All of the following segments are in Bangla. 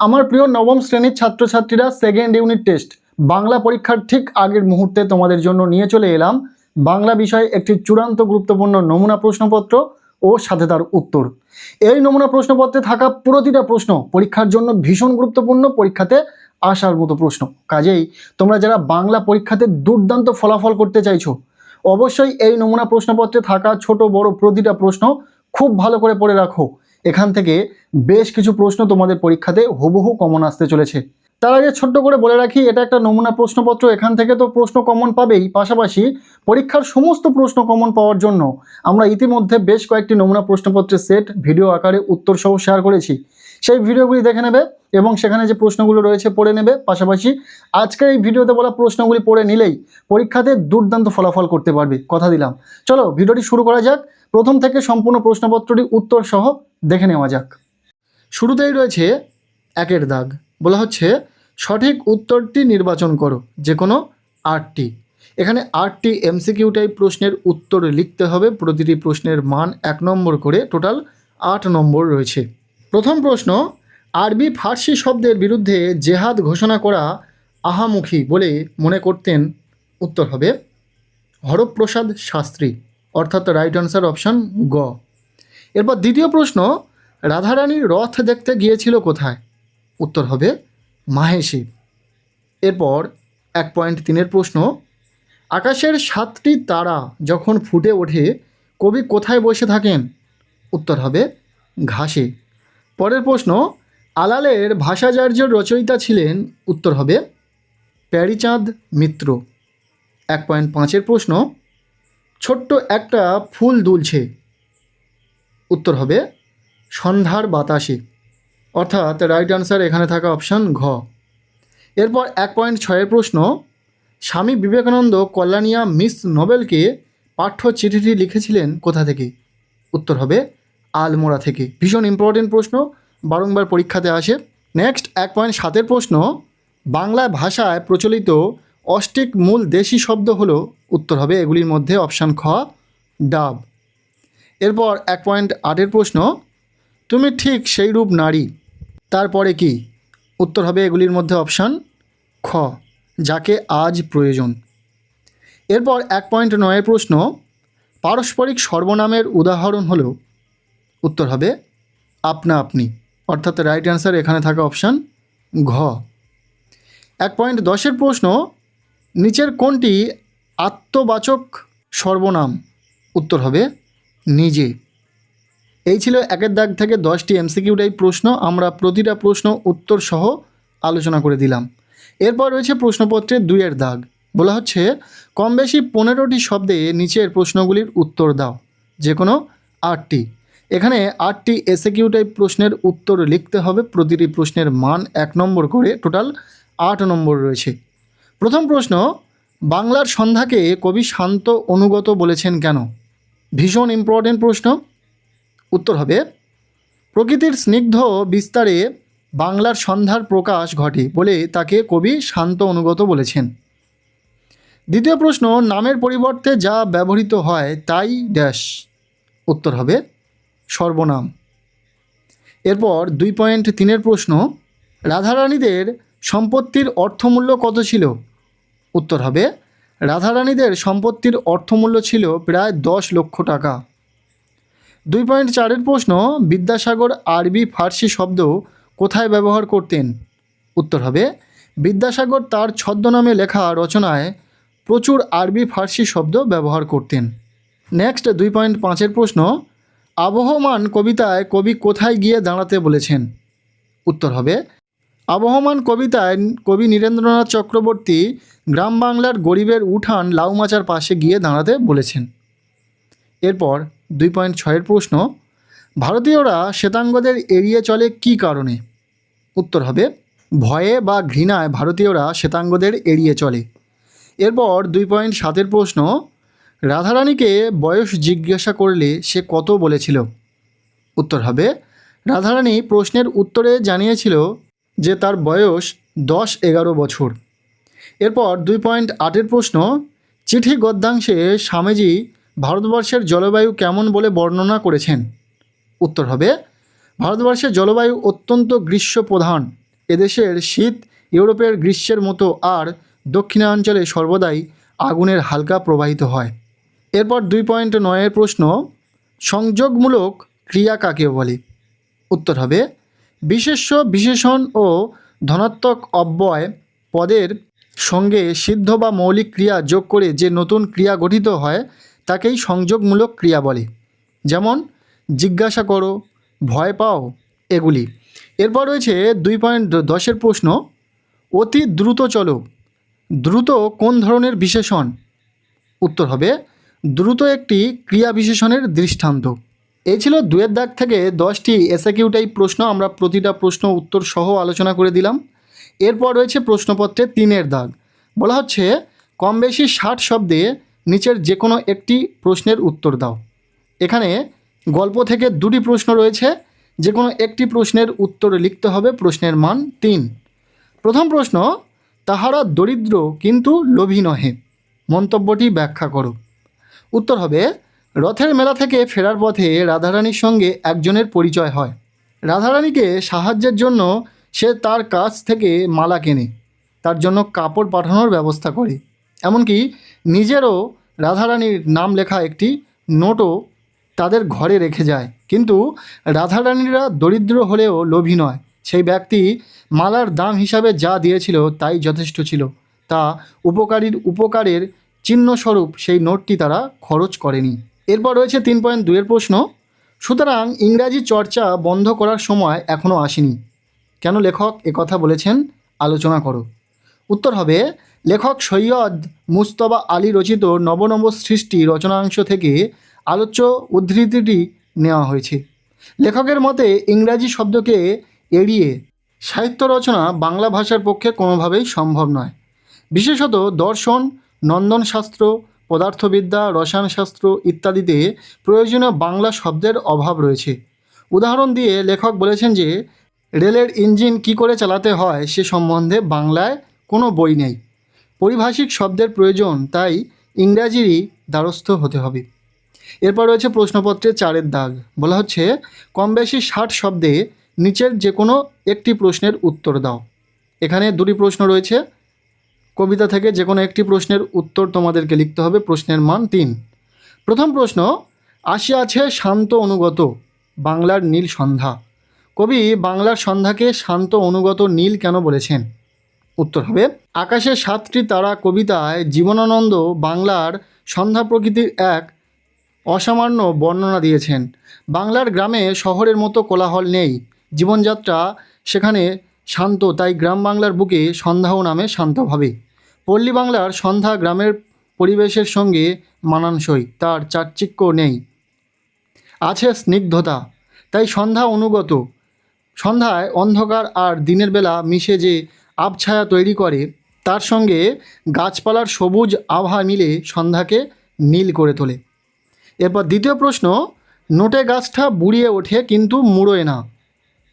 আমার প্রিয় নবম শ্রেণীর ছাত্রছাত্রীরা, সেকেন্ড ইউনিট টেস্ট বাংলা পরীক্ষার ঠিক আগের মুহূর্তে তোমাদের জন্য নিয়ে চলে এলাম বাংলা বিষয়ে একটি চূড়ান্ত গুরুত্বপূর্ণ নমুনা প্রশ্নপত্র ও সাথে তার উত্তর। এই নমুনা প্রশ্নপত্রে থাকা প্রতিটা প্রশ্ন পরীক্ষার জন্য ভীষণ গুরুত্বপূর্ণ, পরীক্ষাতে আসার মতো প্রশ্ন। কাজেই তোমরা যারা বাংলা পরীক্ষাতে দুর্দান্ত ফলাফল করতে চাইছো, অবশ্যই এই নমুনা প্রশ্নপত্রে থাকা ছোট বড় প্রতিটা প্রশ্ন খুব ভালো করে পড়ে রাখো। এখান থেকে বেশ কিছু প্রশ্ন তোমাদের পরীক্ষাতে হুবহু কমন আসতে চলেছে। তার আগে ছোট্ট করে বলে রাখি, এটা একটা নমুনা প্রশ্নপত্র, এখান থেকে তো প্রশ্ন কমন পাবেই, পাশাপাশি পরীক্ষার সমস্ত প্রশ্ন কমন পাওয়ার জন্য আমরা ইতিমধ্যে বেশ কয়েকটি নমুনা প্রশ্নপত্রের সেট ভিডিও আকারে উত্তর সহ শেয়ার করেছি। সেই ভিডিওগুলি দেখে নেবে এবং সেখানে যে প্রশ্নগুলো রয়েছে পড়ে নেবে। পাশাপাশি আজকের এই ভিডিওতে বলা প্রশ্নগুলি পড়ে নিলেই পরীক্ষাতে দুর্দান্ত ফলাফল করতে পারবে, কথা দিলাম। চলো ভিডিওটি শুরু করা যাক। প্রথম থেকে সম্পূর্ণ প্রশ্নপত্রটি উত্তর সহ দেখে নেওয়া যাক। শুরুতেই রয়েছে একের দাগ, বলা হচ্ছে সঠিক উত্তরটি নির্বাচন করো, যে কোনো 8টি। এখানে 8টি এমসিকিউ টাইপ প্রশ্নের উত্তর লিখতে হবে, প্রতিটি প্রশ্নের মান 1 নম্বর করে, টোটাল 8 নম্বর রয়েছে। প্রথম প্রশ্ন, আরবি ফার্সি শব্দের বিরুদ্ধে জেহাদ ঘোষণা করা আহামুখী বলে মনে করতেন। উত্তর হবে হরপ্রসাদ শাস্ত্রী, অর্থাৎ রাইট আনসার অপশান গ। এরপর দ্বিতীয় প্রশ্ন, রাধারানীর রথ দেখতে গিয়েছিল কোথায়? উত্তর হবে মাহেশে। এরপর 1.3-এর প্রশ্ন, আকাশের 7টি তারা যখন ফুটে ওঠে কবি কোথায় বসে থাকেন? উত্তর হবে ঘাসে। পরের প্রশ্ন, আলালের ভাষাচার্যের রচয়িতা ছিলেন? উত্তর হবে প্যারীচাঁদ মিত্র। 1.5-এর প্রশ্ন, ছোট্ট একটা ফুল দুলছে। উত্তর হবে সন্ধ্যার বাতাসে, অর্থাৎ রাইট আনসার এখানে থাকা অপশান ঘ। এরপর 1.6-এর প্রশ্ন, স্বামী বিবেকানন্দ কল্যাণিয়া মিস নোবেলকে পাঠ্য চিঠিটি লিখেছিলেন কোথা থেকে? উত্তর হবে আলমোড়া থেকে। ভীষণ ইম্পর্টেন্ট প্রশ্ন, বারংবার পরীক্ষাতে আসে। নেক্সট 1.7-এর প্রশ্ন, বাংলা ভাষায় প্রচলিত অষ্টিক মূল দেশি শব্দ হলো? উত্তর হবে এগুলির মধ্যে অপশান খ ডাব। এরপর 1.8-এর প্রশ্ন, তুমি ঠিক সেই রূপ নারী, তারপরে কি? উত্তর হবে এগুলির মধ্যে অপশান খ যাকে আজ প্রয়োজন। এরপর 1.9-এর প্রশ্ন, পারস্পরিক সর্বনামের উদাহরণ হলো? উত্তর হবে আপনা আপনি, অর্থাৎ রাইট অ্যান্সার এখানে থাকা অপশান ঘ। 1.10-এর প্রশ্ন, নিচের কোনটি আত্মবাচক সর্বনাম? উত্তর হবে নিজে। এই ছিল 1-এর দাগ থেকে 10টি এমসিকিউ টাইপ প্রশ্ন, আমরা প্রতিটা প্রশ্ন উত্তর সহ আলোচনা করে দিলাম। এরপর রয়েছে প্রশ্নপত্রের 2-এর দাগ, বলা হচ্ছে কম বেশি 15টি শব্দে নিচের প্রশ্নগুলির উত্তর দাও, যে কোনো 8টি। এখানে 8টি এসএকিউ টাইপ প্রশ্নের উত্তর লিখতে হবে, প্রতিটি প্রশ্নের মান 1 নম্বর করে, টোটাল 8 নম্বর রয়েছে। প্রথম প্রশ্ন, বাংলার সন্ধ্যাকে কবি শান্ত অনুগত বলেছেন কেন? ভীষণ ইম্পর্টেন্ট প্রশ্ন। উত্তর হবে প্রকৃতির স্নিগ্ধ বিস্তারে বাংলার সন্ধ্যার প্রকাশ ঘটে বলে তাকে কবি শান্ত অনুগত বলেছেন। দ্বিতীয় প্রশ্ন, নামের পরিবর্তে যা ব্যবহৃত হয় তাই ড্যাশ। উত্তর হবে সর্বনাম। এরপর 2.3-এর প্রশ্ন, রাধারানীদের সম্পত্তির অর্থমূল্য কত ছিল? উত্তর হবে রাধারানীদের সম্পত্তির অর্থমূল্য ছিল প্রায় 10 লক্ষ টাকা। 2.4-এর প্রশ্ন, বিদ্যাসাগর আরবি ফার্সি শব্দ কোথায় ব্যবহার করতেন? উত্তর হবে বিদ্যাসাগর তার ছদ্মনামে লেখা রচনায় প্রচুর আরবি ফার্সি শব্দ ব্যবহার করতেন। নেক্সট 2.5-এর প্রশ্ন, আবহমান কবিতায় কবি কোথায় গিয়ে দাঁড়াতে বলেছেন? উত্তর হবে আবহমান কবিতায় কবি নীরেন্দ্রনাথ চক্রবর্তী গ্রাম বাংলার গরিবের উঠান লাউমাচার পাশে গিয়ে দাঁড়াতে বলেছেন। এরপর 2.6-এর প্রশ্ন, ভারতীয়রা শ্বেতাঙ্গদের এড়িয়ে চলে কী কারণে? উত্তর হবে ভয়ে বা ঘৃণায় ভারতীয়রা শ্বেতাঙ্গদের এড়িয়ে চলে। এরপর 2.7-এর প্রশ্ন, রাধারানীকে বয়স জিজ্ঞাসা করলে সে কত বলেছিল? উত্তর হবে রাধারানী প্রশ্নের উত্তরে জানিয়েছিল যে তার বয়স 10-11 বছর। এরপর 2.8-এর প্রশ্ন, চিঠি গদ্যাংশে স্বামীজি ভারতবর্ষের জলবায়ু কেমন বলে বর্ণনা করেছেন? উত্তর হবে ভারতবর্ষের জলবায়ু অত্যন্ত গ্রীষ্মপ্রধান এদেশের শীত ইউরোপের গ্রীষ্মের মতো, আর দক্ষিণাঞ্চলে সর্বদাই আগুনের হালকা প্রবাহিত হয়। এরপর 2.9 প্রশ্ন, সংযোগমূলক ক্রিয়া কাকে বলে? উত্তর হবে বিশেষ্য, বিশেষণ ও ধনাত্মক অব্যয় পদের সঙ্গে সিদ্ধ বা মৌলিক ক্রিয়া যোগ করে যে নতুন ক্রিয়া গঠিত হয় তাকেই সংযোগমূলক ক্রিয়া বলে। যেমন জিজ্ঞাসা করো, ভয় পাও, এগুলি। এরপর রয়েছে 2.10 প্রশ্ন, অতি দ্রুত চলো। দ্রুত কোন ধরনের বিশেষণ? উত্তর হবে দ্রুত একটি ক্রিয়া বিশেষণের দৃষ্টান্ত। এই ছিল 2-এর দাগ থেকে 10টি এসএকিউ টাইপ প্রশ্ন। আমরা প্রতিটা প্রশ্ন উত্তর সহ আলোচনা করে দিলাম। এরপর রয়েছে প্রশ্নপত্রে 3-এর দাগ। বলা হচ্ছে কম বেশি 60 শব্দে নিচের যে কোনো একটি প্রশ্নের উত্তর দাও। এখানে গল্প থেকে 2টি প্রশ্ন রয়েছে, যে কোনো একটি প্রশ্নের উত্তর লিখতে হবে, প্রশ্নের মান 3। প্রথম প্রশ্ন, তাহারা দরিদ্র কিন্তু লোভী নহে, মন্তব্যটি ব্যাখ্যা করো। উত্তর হবে রথের মেলা থেকে ফেরার পথে রাধারানীর সঙ্গে একজনের পরিচয় হয়। রাধারানীকে সাহায্যের জন্য সে তার কাছ থেকে মালা কেনে, তার জন্য কাপড় পাঠানোর ব্যবস্থা করে, এমনকি নিজেরও রাধারানীর নাম লেখা একটি নোটও তাদের ঘরে রেখে যায়। কিন্তু রাধারানীরা দরিদ্র হলেও লোভী নয়। সেই ব্যক্তি মালার দাম হিসাবে যা দিয়েছিল তাই যথেষ্ট ছিল। তা উপকারীর উপকারের চিহ্নস্বরূপ সেই নোটটি তারা খরচ করেনি। এরপর রয়েছে 3.2-এর প্রশ্ন, সুতরাং ইংরাজি চর্চা বন্ধ করার সময় এখনও আসেনি, কেন লেখক একথা বলেছেন? আলোচনা করো। উত্তর হবে লেখক সৈয়দ মুজতবা আলী রচিত নবনব সৃষ্টি রচনাংশ থেকে আলোচ্য উদ্ধৃতিটি নেওয়া হয়েছে। লেখকের মতে ইংরাজি শব্দকে এড়িয়ে সাহিত্য রচনা বাংলা ভাষার পক্ষে কোনোভাবেই সম্ভব নয়। বিশেষত দর্শন, নন্দনশাস্ত্র, পদার্থবিদ্যা, রসায়নশাস্ত্র ইত্যাদিতে প্রয়োজনীয় বাংলা শব্দের অভাব রয়েছে। উদাহরণ দিয়ে লেখক বলেছেন যে রেলের ইঞ্জিন কী করে চালাতে হয় সে সম্বন্ধে বাংলায় কোনো বই নেই। পারিভাষিক শব্দের প্রয়োজন, তাই ইংরাজিরই দ্বারস্থ হতে হবে। এরপর রয়েছে প্রশ্নপত্রে 4-এর দাগ। বলা হচ্ছে কম বেশি 60 শব্দে নিচের যে কোনো একটি প্রশ্নের উত্তর দাও। এখানে 2টি প্রশ্ন রয়েছে, কবিতা থেকে যে কোনো একটি প্রশ্নের উত্তর তোমাদেরকে লিখতে হবে, প্রশ্নের মান 3। প্রথম প্রশ্ন, আসিয়াছে শান্ত অনুগত বাংলার নীল সন্ধ্যা। কবি বাংলার সন্ধ্যাকে শান্ত অনুগত নীল কেন বলেছেন? উত্তর হবে আকাশে 7টি তারা কবিতায় জীবনানন্দ বাংলার সন্ধ্যা প্রকৃতির এক অসামান্য বর্ণনা দিয়েছেন। বাংলার গ্রামে শহরের মতো কোলাহল নেই, জীবনযাত্রা সেখানে শান্ত, তাই গ্রাম বাংলার বুকে সন্ধ্যাও নামে শান্তভাবে। পল্লী বাংলার সন্ধ্যা গ্রামের পরিবেশের সঙ্গে মানানসই, তার চাকচিক্য নেই, আছে স্নিগ্ধতা, তাই সন্ধ্যা অনুগত। সন্ধ্যায় অন্ধকার আর দিনের বেলা মিশে যে আবছায়া তৈরি করে তার সঙ্গে গাছপালার সবুজ আভা মিলে সন্ধ্যাকে নীল করে তোলে। এরপর দ্বিতীয় প্রশ্ন, নোটে গাছটা বুড়িয়ে ওঠে কিন্তু মুড়োয় না,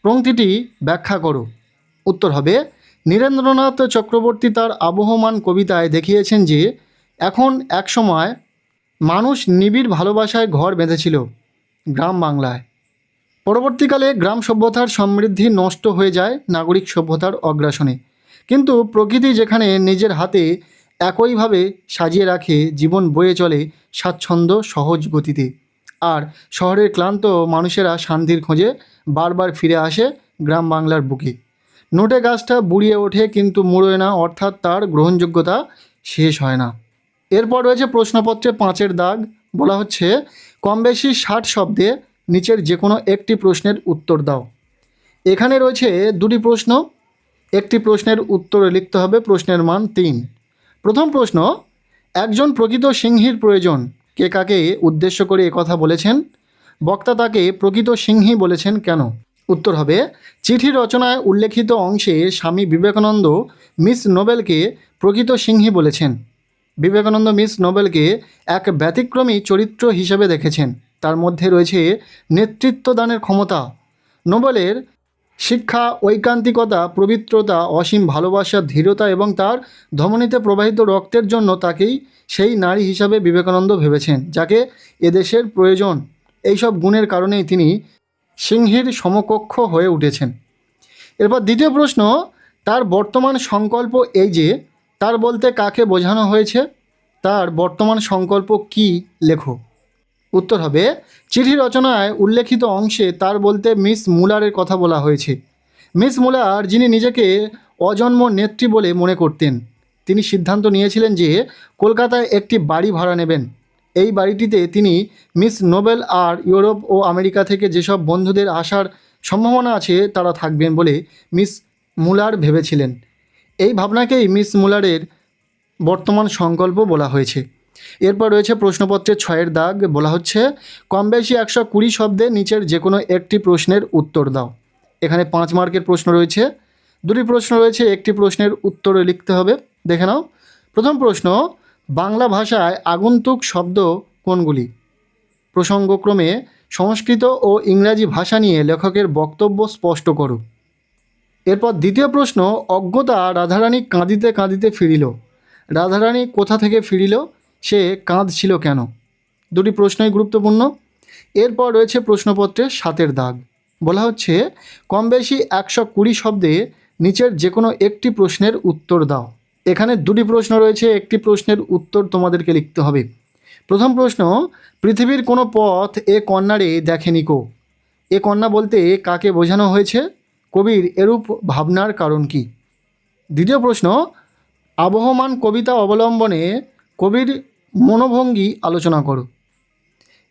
পংক্তিটি ব্যাখ্যা করো। উত্তর হবে নীরেন্দ্রনাথ চক্রবর্তী তার আবহমান কবিতায় দেখিয়েছেন যে এখন এক সময় মানুষ নিবিড় ভালোবাসায় ঘর বেঁধেছিল গ্রাম বাংলায়। পরবর্তীকালে গ্রাম সভ্যতার সমৃদ্ধি নষ্ট হয়ে যায় নাগরিক সভ্যতার অগ্রাসনে। কিন্তু প্রকৃতি যেখানে নিজের হাতে একইভাবে সাজিয়ে রাখে, জীবন বয়ে চলে স্বাচ্ছন্দ্য সহজ গতিতে। আর শহরের ক্লান্ত মানুষেরা শান্তির খোঁজে বারবার ফিরে আসে গ্রাম বাংলার বুকে। নোটে গাছটা বুড়িয়ে ওঠে কিন্তু মুড়োয় না, অর্থাৎ তার গ্রহণযোগ্যতা শেষ হয় না। এরপর রয়েছে প্রশ্নপত্রে 5-এর দাগ। বলা হচ্ছে কম বেশি 60 শব্দে নিচের যে কোনো একটি প্রশ্নের উত্তর দাও। এখানে রয়েছে 2টি প্রশ্ন, একটি প্রশ্নের উত্তর লিখতে হবে, প্রশ্নের মান 3। প্রথম প্রশ্ন, একজন প্রকৃত সিংহীর প্রয়োজন, কে কাকে উদ্দেশ্য করে একথা বলেছেন? বক্তা তাকে প্রকৃত সিংহী বলেছেন কেন? উত্তর হবে চিঠি রচনায় উল্লেখিত অংশে স্বামী বিবেকানন্দ মিস নোবেলকে প্রকৃত সিংহী বলেছেন। বিবেকানন্দ মিস নোবেলকে এক ব্যতিক্রমী চরিত্র হিসেবে দেখেছেন। তার মধ্যে রয়েছে নেতৃত্বদানের ক্ষমতা। নোবেলের শিক্ষা, ঐকান্তিকতা, পবিত্রতা, অসীম ভালোবাসা, ধীরতা এবং তার ধমনীতে প্রবাহিত রক্তের জন্য তাকেই সেই নারী হিসাবে বিবেকানন্দ ভেবেছেন যাকে এদেশের প্রয়োজন। এইসব গুণের কারণেই তিনি সিংহীর সমকক্ষ হয়ে উঠেছেন। এরপর দ্বিতীয় প্রশ্ন, তার বর্তমান সংকল্প এই যে, তার বলতে কাকে বোঝানো হয়েছে, তার বর্তমান সংকল্প কি, লেখো। উত্তর হবে, চিঠি রচনায় উল্লেখিত অংশে তার বলতে মিস মুলারের কথা বলা হয়েছে। মিস মুলার, যিনি নিজেকে অজন্ম নেত্রী বলে মনে করতেন, তিনি সিদ্ধান্ত নিয়েছিলেন যে কলকাতায় একটি বাড়ি ভাড়া নেবেন। এই বাড়িটিতে তিনি মিস নোবেল আর ইউরোপ ও আমেরিকা থেকে যেসব বন্ধুদের আসার সম্ভাবনা আছে তারা থাকবেন বলে মিস মুলার ভেবেছিলেন। এই ভাবনাকেই মিস মুলারের বর্তমান সংকল্প বলা হয়েছে। এরপর রয়েছে প্রশ্নপত্রের 6-এর দাগ, বলা হচ্ছে কম বেশি 120 শব্দে নিচের যে কোনো একটি প্রশ্নের উত্তর দাও। এখানে 5 মার্কের প্রশ্ন রয়েছে, 2টি প্রশ্ন রয়েছে, একটি প্রশ্নের উত্তর লিখতে হবে। দেখে নাও। প্রথম প্রশ্ন, বাংলা ভাষায় আগন্তুক শব্দ কোনগুলি? প্রসঙ্গক্রমে সংস্কৃত ও ইংরাজি ভাষা নিয়ে লেখকের বক্তব্য স্পষ্ট করো। এরপর দ্বিতীয় প্রশ্ন, অজ্ঞতা রাধারানী কাঁদিতে কাঁদিতে ফিরিল। রাধারানী কোথা থেকে ফিরিল, সে কাঁদছিল কেন? 2টি প্রশ্নই গুরুত্বপূর্ণ। এরপর রয়েছে প্রশ্নপত্রের 7-এর দাগ, বলা হচ্ছে কম বেশি 120 শব্দে নিচের যে কোনো একটি প্রশ্নের উত্তর দাও। এখানে 2টি প্রশ্ন রয়েছে, একটি প্রশ্নের উত্তর তোমাদেরকে লিখতে হবে। প্রথম প্রশ্ন, পৃথিবীর কোনো পথ এ কন্যারে দেখেনি কো। এ কন্যা বলতে কাকে বোঝানো হয়েছে? কবির এরূপ ভাবনার কারণ কি? দ্বিতীয় প্রশ্ন, আবহমান কবিতা অবলম্বনে কবির মনোভঙ্গি আলোচনা করো।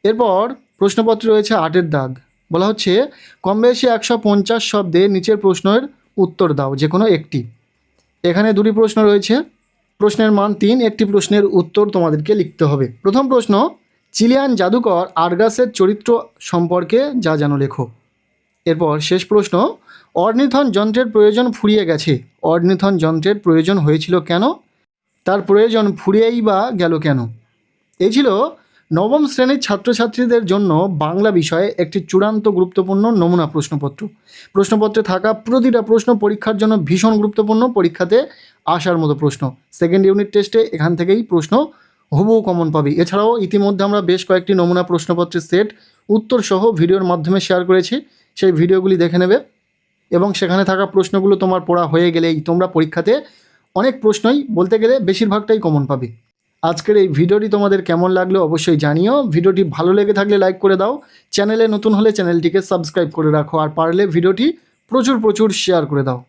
এরপর প্রশ্নপত্রে রয়েছে 8-এর দাগ, বলা হচ্ছে কম বেশি 150 শব্দে নিচের প্রশ্নের উত্তর দাও, যে কোনো একটি। এখানে 2টি প্রশ্ন রয়েছে, প্রশ্নের মান 3, একটি প্রশ্নের উত্তর তোমাদেরকে লিখতে হবে। প্রথম প্রশ্ন, চিলিয়ান জাদুকর আর্গাসের চরিত্র সম্পর্কে যা জানো লেখো। এরপর শেষ প্রশ্ন, অর্নিথন যন্ত্রের প্রয়োজন ফুরিয়ে গেছে। অর্নিথন যন্ত্রের প্রয়োজন হয়েছিল কেন? তার প্রয়োজন ফুরিয়েই বা গেল কেন? এই ছিল নবম শ্রেণীর ছাত্রছাত্রীদের জন্য বাংলা বিষয়ে একটি চূড়ান্ত গুরুত্বপূর্ণ নমুনা প্রশ্নপত্র। প্রশ্নপত্রে থাকা প্রতিটা প্রশ্ন পরীক্ষার জন্য ভীষণ গুরুত্বপূর্ণ, পরীক্ষাতে আসার মতো প্রশ্ন। সেকেন্ড ইউনিট টেস্টে এখান থেকেই প্রশ্ন হুবহু কমন পাবি। এছাড়াও ইতিমধ্যে আমরা বেশ কয়েকটি নমুনা প্রশ্নপত্রের সেট উত্তর সহ ভিডিওর মাধ্যমে শেয়ার করেছি, সেই ভিডিওগুলি দেখে নেবে এবং সেখানে থাকা প্রশ্নগুলো তোমার পড়া হয়ে গেলেই তোমরা পরীক্ষাতে অনেক প্রশ্নই, বলতে গেলে বেশিরভাগটাই কমন পাবে। আজকের এই ভিডিওটি তোমাদের কেমন লাগলো অবশ্যই জানিও। ভিডিওটি ভালো লেগে থাকলে লাইক করে দাও, চ্যানেলে নতুন হলে চ্যানেলটিকে সাবস্ক্রাইব করে রাখো, আর পারলে ভিডিওটি প্রচুর শেয়ার করে দাও।